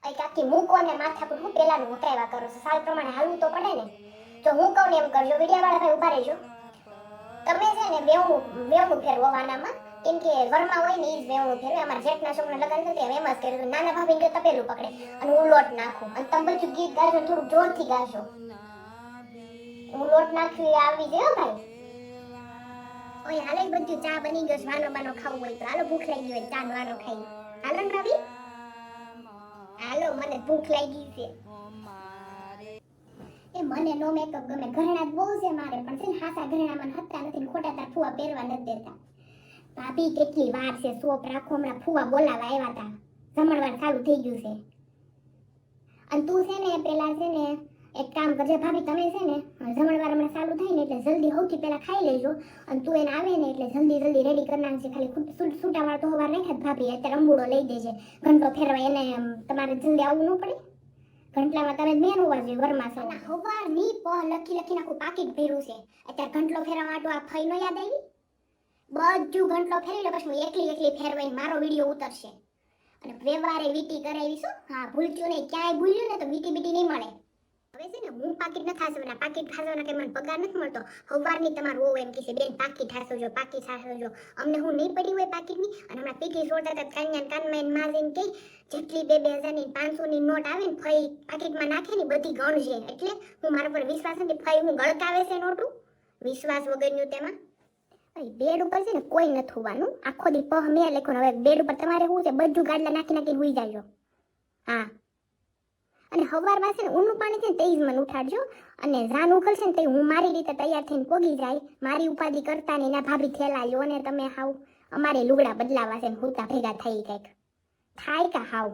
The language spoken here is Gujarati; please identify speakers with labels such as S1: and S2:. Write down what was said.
S1: અહીં કાકી મૂકો ને માથા પર હું પેલાનું ઉતરાવ્યા કરો છો, સાલ પ્રમાણે હાલવું તો પડે ને. જો હું કહું ને એમ કરજો, વિડિયાવાળા ભાઈ ઉભા રહેજો. તમે છે ને બેવનું ફેરવો વાનામાં, કેમ કે ઘરમાં હોય ને એ જ બેવનું ફેરવે. અમારા જેઠના છોકરા લગન થતી એમ જ કર્યું. નાના ભાભી કે તપેલું પકડે અને હું લોટ નાખું અને તમે બધું ગીત ગાજો, થોડુંક જોરથી ગાજો. હું લોટ નાખવી આવી જાય ભાઈ. ઓય હાલે બધું ચા બની ગયો છે, વાનો બાનો ખાવું હોય તો હાલો, ભૂખ લાગી હોય ચા વાનો ખાઈ. હાલો ને ભાભી, હાલો મને ભૂખ લાગી છે. એ મને નો મેકઅપ ગમે, ઘરેણા બહુ છે મારે, પણ છે ને હાસા ઘરેણા મને હતા નથી, ખોટા તાર ફુવા પહેરવા નથી દેતા. ભાભી કેટલી વાર છે, સોપ રાખો, હમણાં ફુવા બોલાવા આવ્યા હતા, જમણવાર ચાલુ થઈ ગયું છે. અને તું છે ને પેલા છે ને એક કામ કરજે ભાભી, તમે છે ને જમણવાર હમણાં ચાલુ થાય ને એટલે જલ્દી સૌથી પહેલા ખાઈ લેજો, અને તું એને આવે ને એટલે જલ્દી રેડી કરી નાખજે. ખાલી છૂટાવાળ તો હવાર નાખ્યા ભાભી, અત્યારે અંબુડો લઈ દેજે, ઘંટો ફેરવા એને તમારે જલ્દી આવવું ન પડે. ઘંટલામાં તમે મેન હોવા જોઈએ ઘરમાં છો. હવાર ની લખી નાખું પાકીટ ભર્યું છે. અત્યારે ઘંટલો ફેરવા માટે આ ફઈ નો યાદ આવી, બધું ઘંટલો ફેરવી લે, પછી હું એકલી ફેરવાઈ મારો વિડીયો ઉતરશે. અને વ્યવહારે વીટી કરાવીશું. હા ભૂલજો નહીં, ક્યાંય ભૂલ્યું ને તો વીટી નહીં મળે. હવે છે ને હું પાકીટ ન થાશે, મને પાકીટ ખાસવાના કે મને પગાર નથી મળતો. હવારની તમારું હોવ એમ કે છે બેન પાકીટ હાસો જો, પાકીટ હાસો જો. અમને હું નહીં પડી હોય પાકીટની. અને હમણાં પીઠી છોડતા હતા કાનમાં મારીને કઈ જેટલી 2,000 500 નોટ આવે ને ફઈ પાકીટમાં નાખે ને બધી ગણજે. એટલે હું મારા પર વિશ્વાસ નથી, ફઈ હું ગળકાવે છે નોટું, વિશ્વાસ વગરનું. તેમાં બેડ ઉપર છે ને કોઈ નથી હોવાનું, આખો દી પહ મેં લખ્યું. હવે બેડ ઉપર તમારે શું છે, બધું ગાડલા નાખીને હુઈ જાજો. હા, અને હવારમાં છે ને ઊનું પાણી છે ને તે જ મને ઉઠાડજો. અને જાન ઉખલશે ને તે હું મારી રીતે તૈયાર થઈને પોગી જાય, મારી ઉપાધિ કરતા ને એના ભાભી થેલા લ્યો ને તમે હાવ. અમારે લુગડા બદલાવા છે ને હુતા ભેગા થઈ કંઈક થાય કા હાવ.